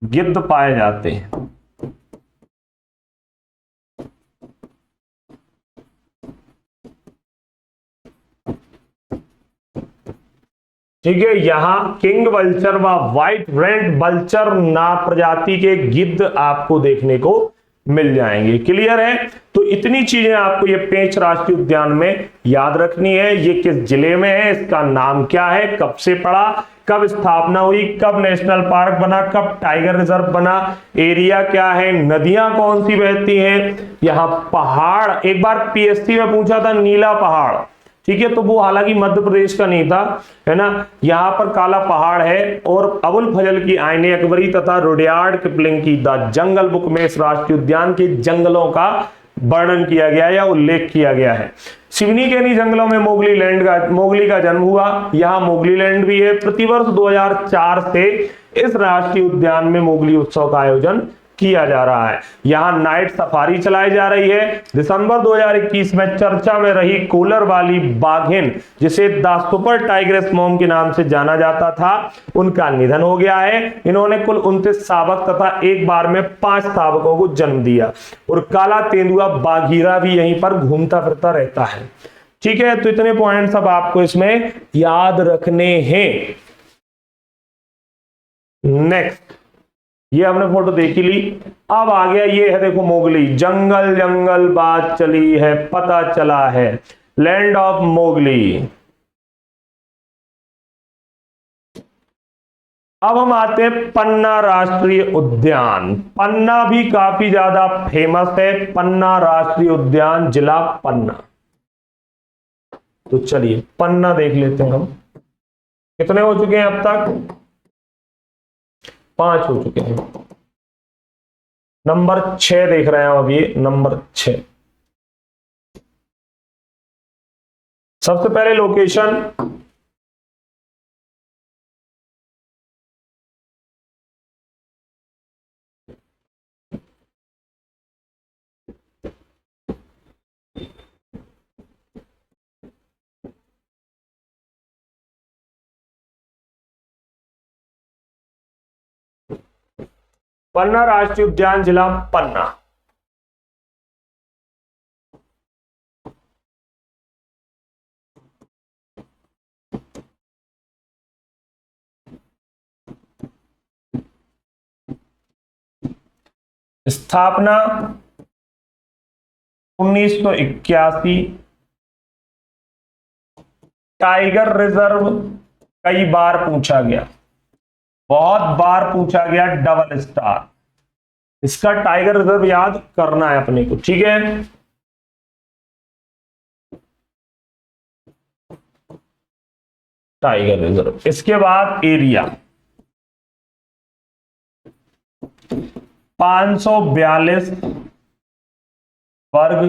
गिद्ध पाए जाते हैं। ठीक है, यहां किंग वल्चर व व्हाइट ब्रेंट वल्चर ना प्रजाति के गिद्ध आपको देखने को मिल जाएंगे। क्लियर है? तो इतनी चीजें आपको ये पेंच राष्ट्रीय उद्यान में याद रखनी है। ये किस जिले में है, इसका नाम क्या है, कब से पड़ा, कब स्थापना हुई, कब नेशनल पार्क बना, कब टाइगर रिजर्व बना, एरिया क्या है, नदियां कौन सी बहती हैं, यहाँ पहाड़, एक बार पीएससी में पूछा था नीला पहाड़, ठीक है, तो वो हालांकि मध्य प्रदेश का नहीं था, है ना। यहाँ पर काला पहाड़ है। और अबुल फजल की आईने अकबरी तथा रुडयार्ड किपलिंग की द जंगल बुक में इस राष्ट्रीय उद्यान के जंगलों का वर्णन किया गया है या उल्लेख किया गया है। सिवनी के इन जंगलों में मोगली का जन्म हुआ। यहाँ मोगली लैंड भी है। प्रतिवर्ष 2004 से इस राष्ट्रीय उद्यान में मोगली उत्सव का आयोजन किया जा रहा है। यहां नाइट सफारी चलाई जा रही है। दिसंबर 2021 में चर्चा में रही कोलर वाली बाघिन, जिसे द सुपर टाइग्रेस मॉम के नाम से जाना जाता था, उनका निधन हो गया है। इन्होंने कुल 29 शावक तथा एक बार में 5 शावकों को जन्म दिया। और काला तेंदुआ बाघीरा भी यहीं पर घूमता फिरता रहता है। ठीक है, तो इतने पॉइंट्स अब आपको इसमें याद रखने हैं। नेक्स्ट, ये हमने फोटो देख ही ली। अब आ गया, ये है देखो मोगली। जंगल जंगल बात चली है, पता चला है, लैंड ऑफ मोगली। अब हम आते हैं पन्ना राष्ट्रीय उद्यान। पन्ना भी काफी ज्यादा फेमस है। पन्ना राष्ट्रीय उद्यान, जिला पन्ना। तो चलिए पन्ना देख लेते हैं हम। कितने हो चुके हैं अब तक? 5 हो चुके हैं। नंबर 6 देख रहे हैं अब, ये नंबर 6। सबसे पहले लोकेशन, पन्ना राष्ट्रीय उद्यान, जिला पन्ना। स्थापना 1981। टाइगर रिजर्व कई बार पूछा गया, बहुत बार पूछा गया, डबल स्टार। इसका टाइगर रिजर्व याद करना है अपने को, ठीक है। Tiger reserve. इसके बाद एरिया 542 वर्ग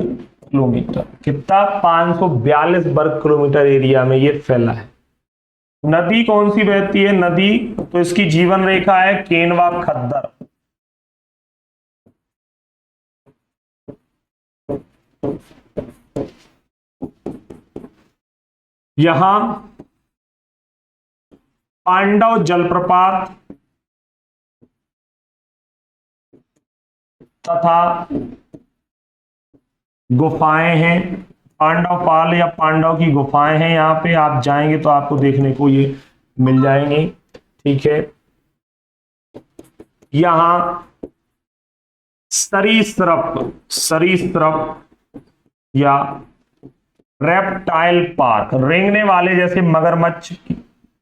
किलोमीटर। कितना? 542 वर्ग किलोमीटर एरिया में ये फैला है। नदी कौन सी बहती है? नदी तो इसकी जीवन रेखा है केनवा खद्दर। यहां पांडव जलप्रपात तथा गुफाएं हैं। पांडव पाल या पांडव की गुफाएं हैं। यहां पे आप जाएंगे तो आपको देखने को ये मिल जाएंगे, ठीक है। यहां सरीसृप या रेप्टाइल पार्क, रेंगने वाले जैसे मगरमच्छ,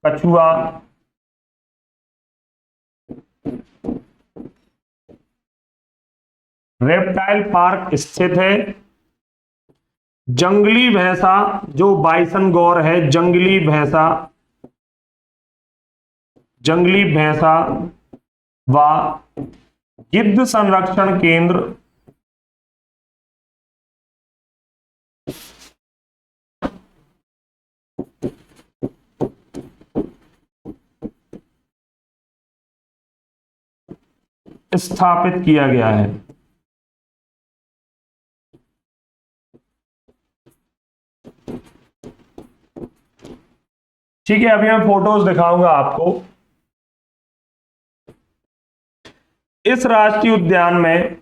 कछुआ, रेप्टाइल पार्क स्थित है। जंगली भैंसा, जो बाइसन गौर है, जंगली भैंसा व गिद्ध संरक्षण केंद्र स्थापित किया गया है। ठीक है, अभी मैं फोटोज दिखाऊंगा आपको। इस राष्ट्रीय उद्यान में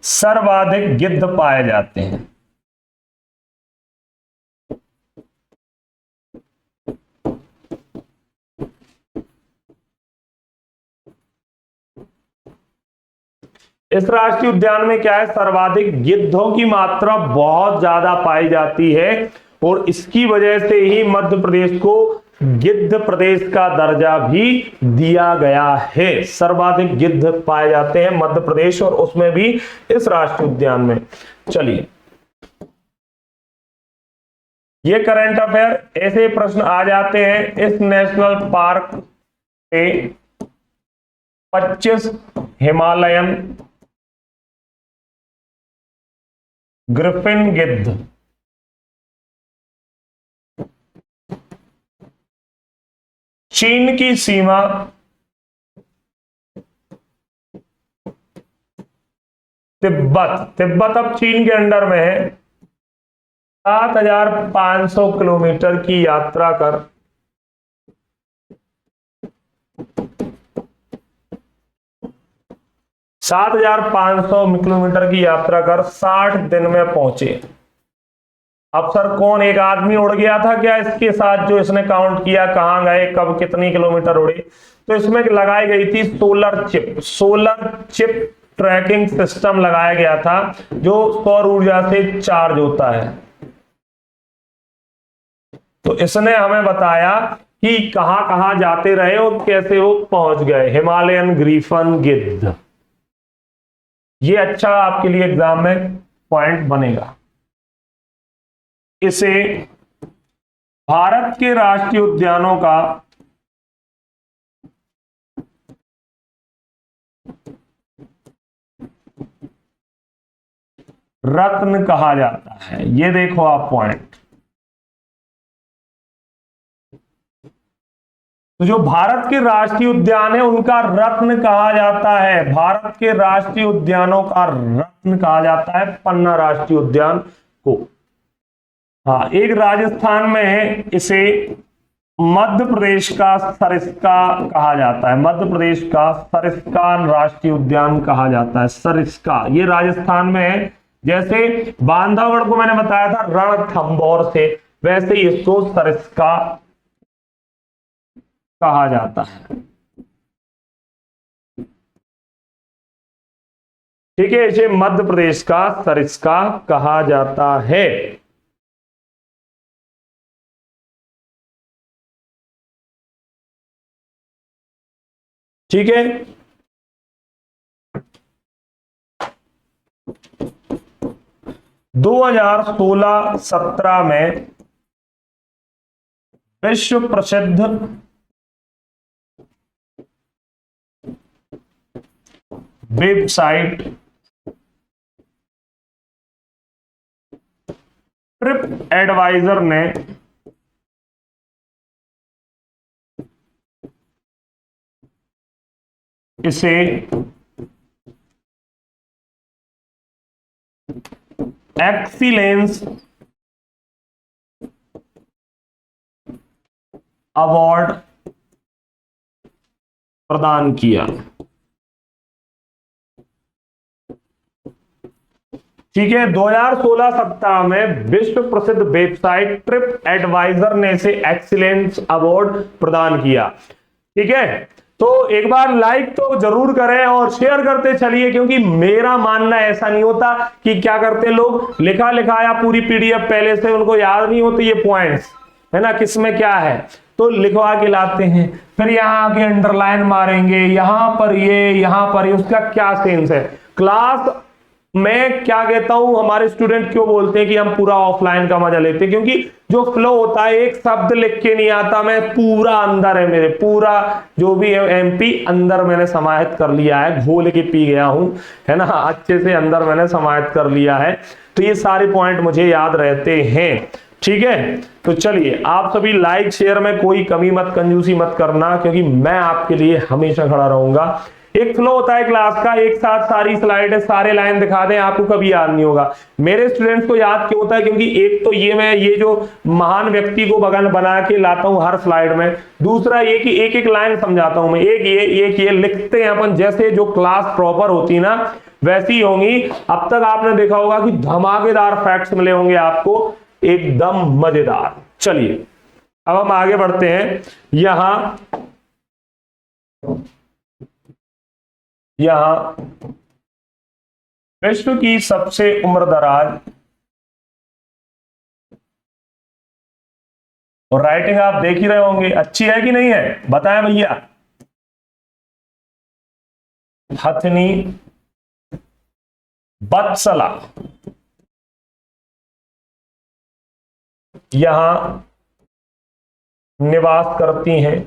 सर्वाधिक गिद्ध पाए जाते हैं। इस राष्ट्रीय उद्यान में क्या है? सर्वाधिक गिद्धों की मात्रा बहुत ज्यादा पाई जाती है और इसकी वजह से ही मध्य प्रदेश को गिद्ध प्रदेश का दर्जा भी दिया गया है। सर्वाधिक गिद्ध पाए जाते हैं मध्य प्रदेश और उसमें भी इस राष्ट्रीय उद्यान में। चलिए, ये करंट अफेयर, ऐसे प्रश्न आ जाते हैं। इस नेशनल पार्क से 25 हिमालयन ग्रिफिन गिद्ध चीन की सीमा तिब्बत। तिब्बत अब चीन के अंडर में है। 7,500 किलोमीटर की यात्रा कर 7,500 किलोमीटर की यात्रा कर 60 दिन में पहुंचे। अब सर कौन, एक आदमी उड़ गया था क्या इसके साथ जो इसने काउंट किया, कहां गए, कब, कितनी किलोमीटर उड़े? तो इसमें लगाई गई थी solar chip. Solar chip tracking system लगाया गया था जो सौर ऊर्जा से चार्ज होता है। तो इसने हमें बताया कि कहां कहां जाते रहे और कैसे वो पहुंच गए। हिमालयन ग्रीफन गिद्ध, ये अच्छा आपके लिए एग्जाम में पॉइंट बनेगा। इसे भारत के राष्ट्रीय उद्यानों का रत्न कहा जाता है। ये देखो आप पॉइंट। तो जो भारत के राष्ट्रीय उद्यान है उनका रत्न कहा जाता है, भारत के राष्ट्रीय उद्यानों का रत्न कहा जाता है पन्ना राष्ट्रीय उद्यान को। हाँ, एक राजस्थान में है, इसे मध्य प्रदेश का सरिस्का कहा जाता है। मध्य प्रदेश का सरिस्का राष्ट्रीय उद्यान कहा जाता है। सरिस्का ये राजस्थान में है। जैसे बांधवगढ़ को मैंने बताया था रणथंभौर से, वैसे ही इसको सरिस्का कहा जाता है। ठीक है, इसे मध्य प्रदेश का सरिस्का कहा जाता है। ठीक है, 2016-17 में विश्व प्रसिद्ध वेबसाइट ट्रिप एडवाइजर ने इसे एक्सीलेंस अवार्ड प्रदान किया। ठीक है, 2016-17 में विश्व प्रसिद्ध वेबसाइट ट्रिप एडवाइजर ने इसे एक्सीलेंस अवार्ड प्रदान किया। ठीक है, तो एक बार लाइक तो जरूर करें और शेयर करते चलिए, क्योंकि मेरा मानना ऐसा नहीं होता कि क्या करते लोग, लिखा लिखाया पूरी पीडीएफ पहले से उनको याद नहीं होती, ये पॉइंट्स है ना किसमें क्या है, तो लिखवा के लाते हैं, फिर यहाँ आके अंडरलाइन मारेंगे, यहां पर ये, यहां पर ये, उसका क्या सेंस है। क्लास मैं क्या कहता हूं, हमारे स्टूडेंट क्यों बोलते हैं कि हम पूरा ऑफलाइन का मजा लेते हैं, क्योंकि जो फ्लो होता है, एक शब्द लिख के नहीं आता, मैं पूरा अंदर है मेरे, पूरा जो भी है एमपी अंदर मैंने समाहित कर लिया है, घोल के पी गया हूं, है ना, अच्छे से अंदर मैंने समाहित कर लिया है, तो ये सारे पॉइंट मुझे याद रहते हैं। ठीक है, तो चलिए आप सभी लाइक शेयर में कोई कमी मत, कंजूसी मत करना, क्योंकि मैं आपके लिए हमेशा खड़ा रहूंगा। एक फ्लो होता है क्लास का, एक साथ सारी स्लाइड है, सारे लाइन दिखा दें, आपको कभी याद नहीं होगा। मेरे स्टूडेंट्स को याद क्यों होता है, क्योंकि एक तो ये मैं ये जो महान व्यक्ति को बगल बना के लाता हूं हर स्लाइड में, दूसरा ये कि एक एक लाइन समझाता हूं मैं, एक ये लिखते हैं अपन, जैसे जो क्लास प्रॉपर होती ना वैसी होंगी। अब तक आपने देखा होगा कि धमाकेदार फैक्ट्स मिले होंगे आपको, एकदम मजेदार। चलिए अब हम आगे बढ़ते हैं। यहां विश्व की सबसे उम्रदराज, और राइटिंग आप देख ही रहे होंगे, अच्छी है कि नहीं है, बताएं भैया। हथनी बत्सला यहां निवास करती हैं।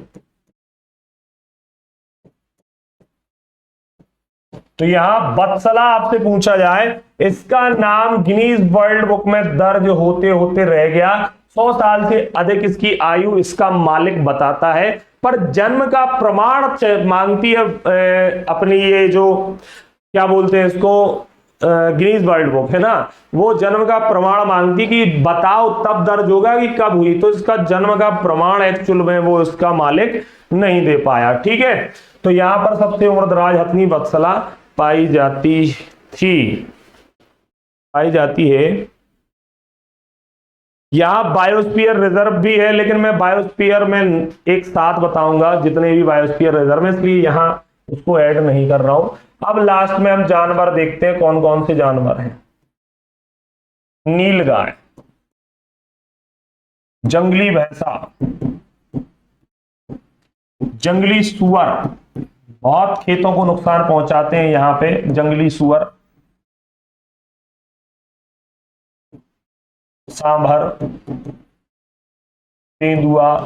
तो यहां बत्सला आपसे पूछा जाए, इसका नाम गिनीज वर्ल्ड बुक में दर्ज होते होते रह गया। 100 साल से अधिक इसकी आयु इसका मालिक बताता है, पर जन्म का प्रमाण मांगती है अपनी ये जो क्या बोलते हैं इसको, गिनीज वर्ल्ड बुक है ना, वो जन्म का प्रमाण मांगती कि बताओ तब दर्ज होगा कि कब हुई, तो इसका जन्म का प्रमाण एक्चुअल में वो इसका मालिक नहीं दे पाया। ठीक है, तो यहां पर सबसे उम्रदराज हथनी वत्सला पाई जाती है। यहां बायोस्फीयर रिजर्व भी है, लेकिन मैं बायोस्फीयर में एक साथ बताऊंगा जितने भी बायोस्फीयर रिजर्व है, इसलिए यहां उसको ऐड नहीं कर रहा हूं। अब लास्ट में हम जानवर देखते हैं, कौन कौन से जानवर हैं। नीलगाय, जंगली भैंसा, जंगली सुअर, बहुत खेतों को नुकसान पहुंचाते हैं यहां पे जंगली सुअर, सांभर, तेंदुआ,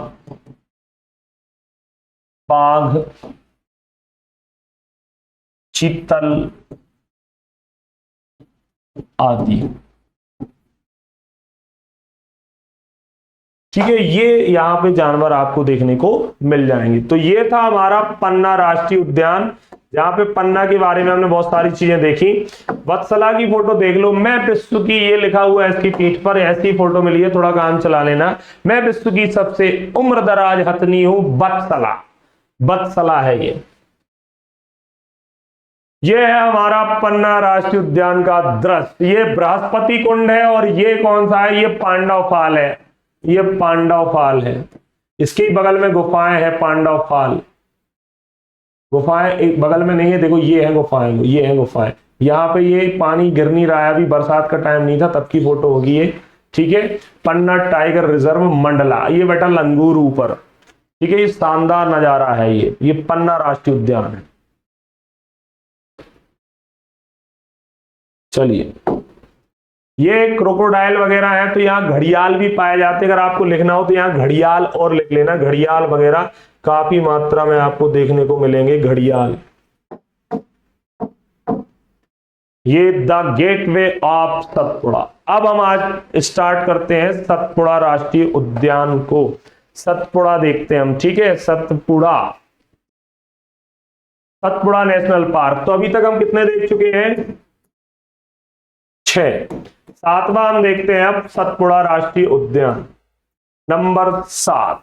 बाघ, चीतल आदि। ठीक है, ये यहां पे जानवर आपको देखने को मिल जाएंगे। तो ये था हमारा पन्ना राष्ट्रीय उद्यान, जहां पे पन्ना के बारे में हमने बहुत सारी चीजें देखी। वत्सला की फोटो देख लो, मैं विश्व की, ये लिखा हुआ है इसकी पीठ पर, ऐसी फोटो मिली है, थोड़ा काम चला लेना। मैं विश्व की सबसे उम्रदराज हथनी हूं, वत्सला, वत्सला है ये है हमारा पन्ना राष्ट्रीय उद्यान का दृश्य। ये बृहस्पति कुंड है, और ये कौन सा है, ये पांडव फाल है, ये पांडव फाल है। इसके बगल में गुफाएं हैं, पांडव फाल गुफाएं एक बगल में नहीं है, देखो ये है गुफाएं, ये है गुफाएं। यहाँ पे ये पानी गिर नहीं रहा है, अभी बरसात का टाइम नहीं था, तब की फोटो होगी ये। ठीक है, पन्ना टाइगर रिजर्व मंडला, ये बेटा लंगूर ऊपर। ठीक है, ये शानदार नजारा है, ये पन्ना राष्ट्रीय उद्यान है। चलिए, ये क्रोकोडाइल वगैरह है, तो यहाँ घड़ियाल भी पाए जाते हैं। अगर आपको लिखना हो तो यहाँ घड़ियाल और लिख लेना, घड़ियाल वगैरह काफी मात्रा में आपको देखने को मिलेंगे, घड़ियाल। ये द गेटवे ऑफ सतपुड़ा। अब हम आज स्टार्ट करते हैं सतपुड़ा राष्ट्रीय उद्यान को। सतपुड़ा देखते हैं हम, ठीक है, सतपुड़ा, सतपुड़ा नेशनल पार्क। तो अभी तक हम कितने देख चुके हैं, 6। सातवां हम देखते हैं अब, सतपुड़ा राष्ट्रीय उद्यान नंबर 7।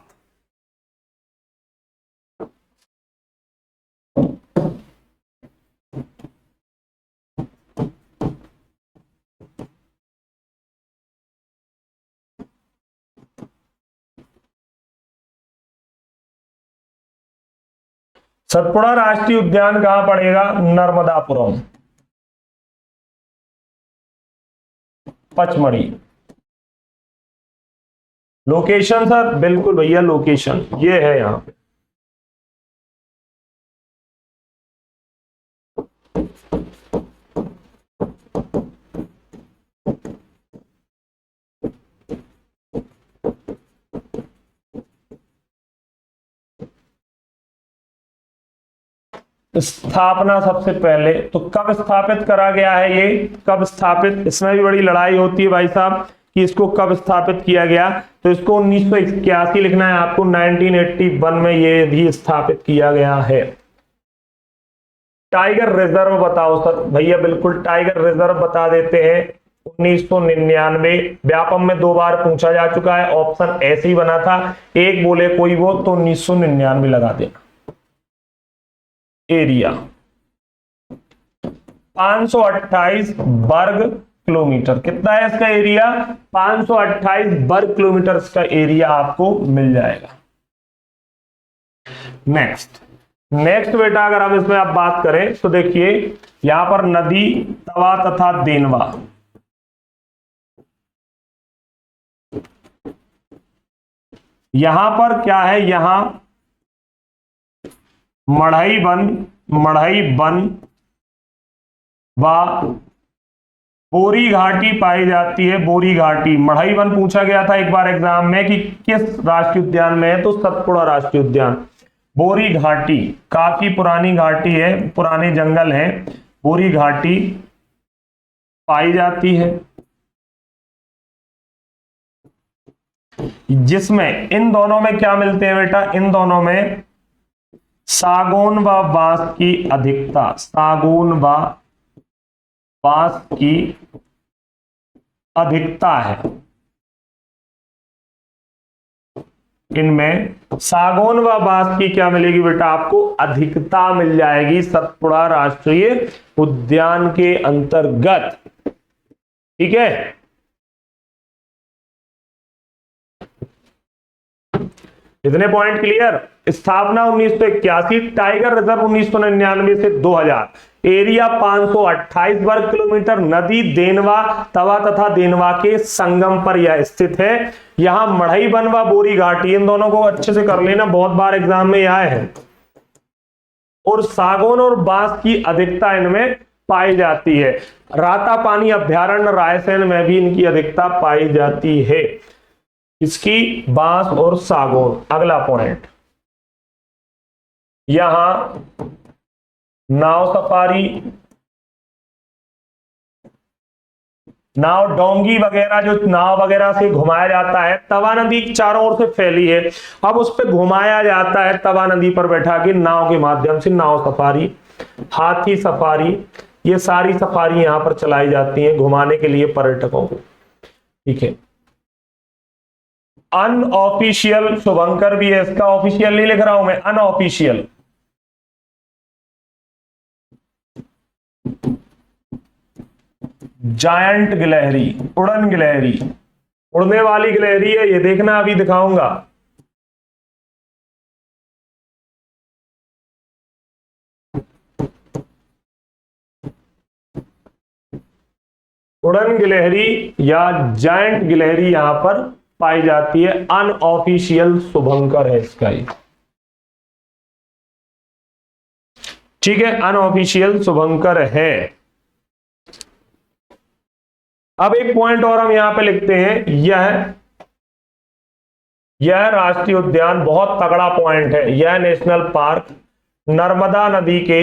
सतपुड़ा राष्ट्रीय उद्यान कहां पड़ेगा, नर्मदापुरम, पचमढ़ी। लोकेशन सर, बिल्कुल भैया, लोकेशन ये है यहां पे। स्थापना सबसे पहले तो कब स्थापित करा गया है, ये कब स्थापित, इसमें भी बड़ी लड़ाई होती है भाई साहब कि इसको कब स्थापित किया गया। तो इसको 1981 लिखना है आपको, 1981 में ये भी स्थापित किया गया है। टाइगर रिजर्व बताओ सर, भैया बिल्कुल टाइगर रिजर्व बता देते हैं, 1999। व्यापम में 2 बार पूछा जा चुका है, ऑप्शन ऐसे ही बना था, एक बोले कोई वो, तो 1999 लगा देना। एरिया 528 वर्ग किलोमीटर, कितना है इसका एरिया, 528 वर्ग किलोमीटर इसका एरिया आपको मिल जाएगा। नेक्स्ट बेटा, अगर हम इसमें आप बात करें तो देखिए यहां पर नदी, तवा तथा देनवा। यहां पर क्या है, यहां मढ़ई वन व बोरी घाटी पाई जाती है। बोरी घाटी, मढ़ई वन पूछा गया था एक बार एग्जाम में कि किस राष्ट्रीय उद्यान में है, तो सतपुड़ा राष्ट्रीय उद्यान। बोरी घाटी काफी पुरानी घाटी है, पुराने जंगल हैं, बोरी घाटी पाई जाती है, जिसमें इन दोनों में क्या मिलते हैं बेटा, इन दोनों में सागौन व बांस की अधिकता, सागौन व बांस की अधिकता है, इनमें सागौन व बांस की क्या मिलेगी बेटा, आपको अधिकता मिल जाएगी सतपुड़ा राष्ट्रीय उद्यान के अंतर्गत। ठीक है, इतने पॉइंट क्लियर। स्थापना 1981, टाइगर रिजर्व 1999 से 2000, एरिया 528 वर्ग किलोमीटर, नदी देनवा तवा तथा देनवा के संगम पर यह स्थित है। यहां मढ़ई वन व बोरी घाटी, इन दोनों को अच्छे से कर लेना, बहुत बार एग्जाम में आए हैं। और सागौन और बांस की अधिकता इनमें पाई जाती है। राता पानी अभ्यारण्य रायसेन में भी इनकी अधिकता पाई जाती है, इसकी बांस और सागौन। अगला पॉइंट, यहां नाव सफारी, नाव डोंगी वगैरह, जो नाव वगैरह से घुमाया जाता है, तवा नदी चारों ओर से फैली है, अब उस पर घुमाया जाता है तवा नदी पर बैठा के नाव के माध्यम से। नाव सफारी, हाथी सफारी, ये सारी सफारी यहां पर चलाई जाती हैं घुमाने के लिए पर्यटकों को। ठीक है, अनऑफिशियल शुभंकर भी है इसका, ऑफिशियल नहीं लिख रहा हूं मैं, अनऑफिशियल। जायंट गिलहरी, उड़न गिलहरी, उड़ने वाली गिलहरी है ये, देखना अभी दिखाऊंगा। उड़न गिलहरी या जायंट गिलहरी यहां पर पाई जाती है, अनऑफिशियल शुभंकर है इसका ये। ठीक है, अनऑफिशियल शुभंकर है। अब एक पॉइंट और हम यहां पे लिखते हैं, यह राष्ट्रीय उद्यान बहुत तगड़ा पॉइंट है, यह नेशनल पार्क नर्मदा नदी के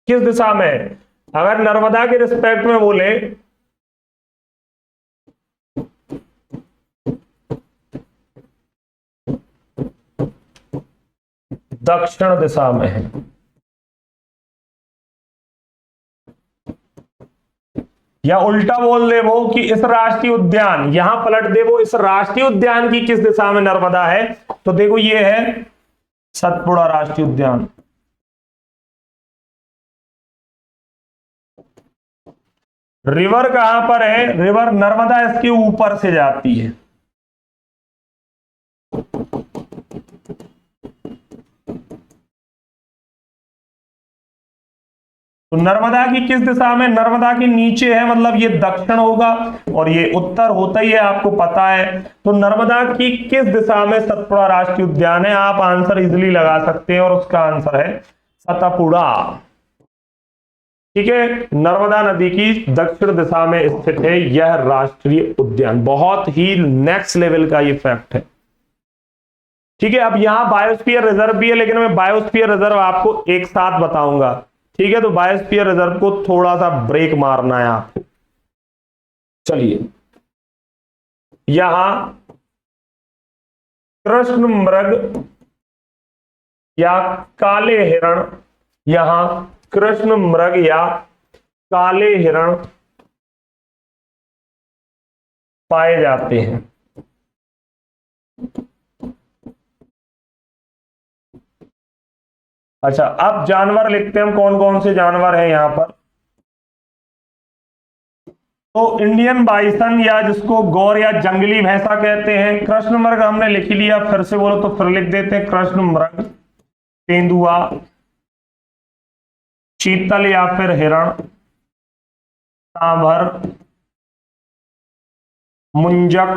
किस दिशा में है। अगर नर्मदा के रिस्पेक्ट में बोले दक्षिण दिशा में है, या उल्टा बोल दे वो कि इस राष्ट्रीय उद्यान, यहां पलट दे वो, इस राष्ट्रीय उद्यान की किस दिशा में नर्मदा है, तो देखो ये है सतपुड़ा राष्ट्रीय उद्यान। रिवर कहां पर है, रिवर नर्मदा इसके ऊपर से जाती है, तो नर्मदा की किस दिशा में, नर्मदा के नीचे है, मतलब ये दक्षिण होगा और ये उत्तर होता ही है, आपको पता है। तो नर्मदा की किस दिशा में सतपुड़ा राष्ट्रीय उद्यान है, आप आंसर इजीली लगा सकते हैं, और उसका आंसर है सतपुड़ा। ठीक है, नर्मदा नदी की दक्षिण दिशा में स्थित है यह राष्ट्रीय उद्यान। बहुत ही नेक्स्ट लेवल का ये फैक्ट है। ठीक है, अब यहां बायोस्फीयर रिजर्व भी है, लेकिन मैं बायोस्फीयर रिजर्व आपको एक साथ बताऊंगा। ठीक है, तो बायोस्फीयर रिजर्व को थोड़ा सा ब्रेक मारना है आपको। चलिए, यहां कृष्ण मृग या काले हिरण, यहां कृष्ण मृग या काले हिरण पाए जाते हैं। अच्छा, अब जानवर लिखते हैं हम, कौन कौन से जानवर हैं यहां पर। तो इंडियन बाइसन, या जिसको गौर या जंगली भैंसा कहते हैं, कृष्ण मृग हमने लिख लिया, फिर से बोलो तो फिर लिख देते हैं, कृष्ण मृग, तेंदुआ, चीतल या फिर हिरण, सांभर, मुंजक,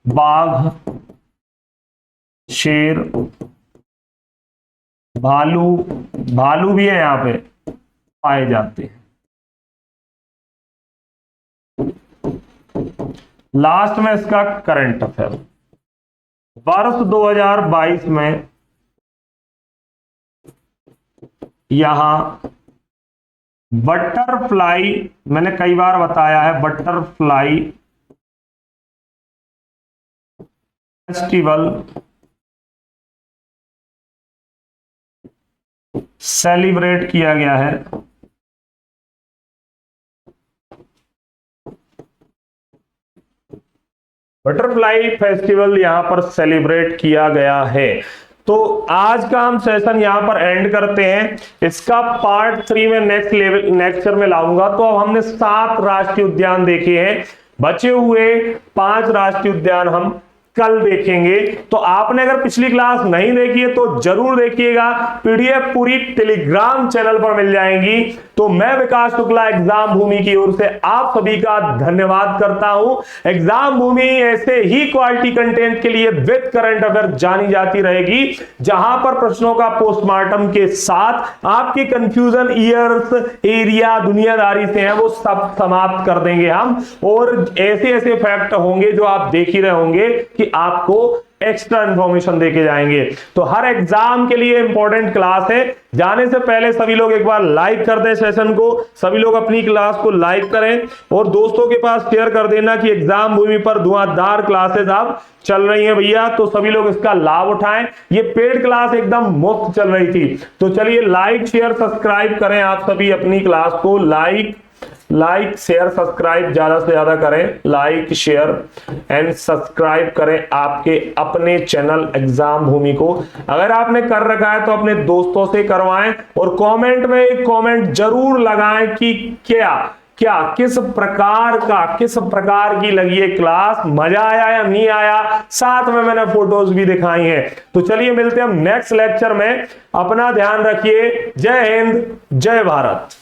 बाघ, शेर, भालू, भालू भी है यहां पे पाए जाते हैं। लास्ट में इसका करंट अफेयर, वर्ष 2022 में यहां बटरफ्लाई, मैंने कई बार बताया है, बटरफ्लाई फेस्टिवल सेलिब्रेट किया गया है। बटरफ्लाई फेस्टिवल यहां पर सेलिब्रेट किया गया है। तो आज का हम सेशन यहां पर एंड करते हैं। इसका पार्ट 3 में नेक्स्ट लेक्चर में लाऊंगा। तो अब हमने 7 राष्ट्रीय उद्यान देखे हैं, बचे हुए 5 राष्ट्रीय उद्यान हम कल देखेंगे। तो आपने अगर पिछली क्लास नहीं देखी है तो जरूर देखिएगा, पीडीएफ पूरी टेलीग्राम चैनल पर मिल जाएंगी। तो मैं विकास शुक्ला एग्जाम भूमि की ओर से आप सभी का धन्यवाद करता हूं। एग्जाम भूमि ऐसे ही क्वालिटी कंटेंट के लिए विद करंट अफेयर जानी जाती रहेगी, जहां पर प्रश्नों का पोस्टमार्टम के साथ आपके कंफ्यूजन, ईयर्स, एरिया, दुनियादारी से है वो सब समाप्त कर देंगे हम। और ऐसे ऐसे फैक्ट होंगे जो आप देख ही रहे होंगे कि आपको एक्स्ट्रा इंफॉर्मेशन देके जाएंगे। तो हर एग्जाम के लिए इंपॉर्टेंट क्लास है। जाने से पहले सभी लोग एक बार लाइक कर दें सेशन को, सभी लोग अपनी क्लास को लाइक करें और दोस्तों के पास शेयर कर देना कि एग्जाम भूमि पर धुआंधार क्लासेस अब चल रही हैं भैया, तो सभी लोग इसका लाभ उठाएं। ये पेड क्लास एकदम मुफ्त चल रही थी। तो चलिए लाइक शेयर सब्सक्राइब करें, आप सभी अपनी क्लास को लाइक शेयर सब्सक्राइब ज्यादा से ज्यादा करें। लाइक शेयर एंड सब्सक्राइब करें आपके अपने चैनल एग्जाम भूमि को। अगर आपने कर रखा है तो अपने दोस्तों से करवाएं और कमेंट में एक कमेंट जरूर लगाएं कि किस प्रकार की लगी है क्लास, मजा आया या नहीं आया। साथ में मैंने फोटोज भी दिखाई हैं। तो चलिए मिलते हैं हम नेक्स्ट लेक्चर में। अपना ध्यान रखिए। जय हिंद, जय भारत।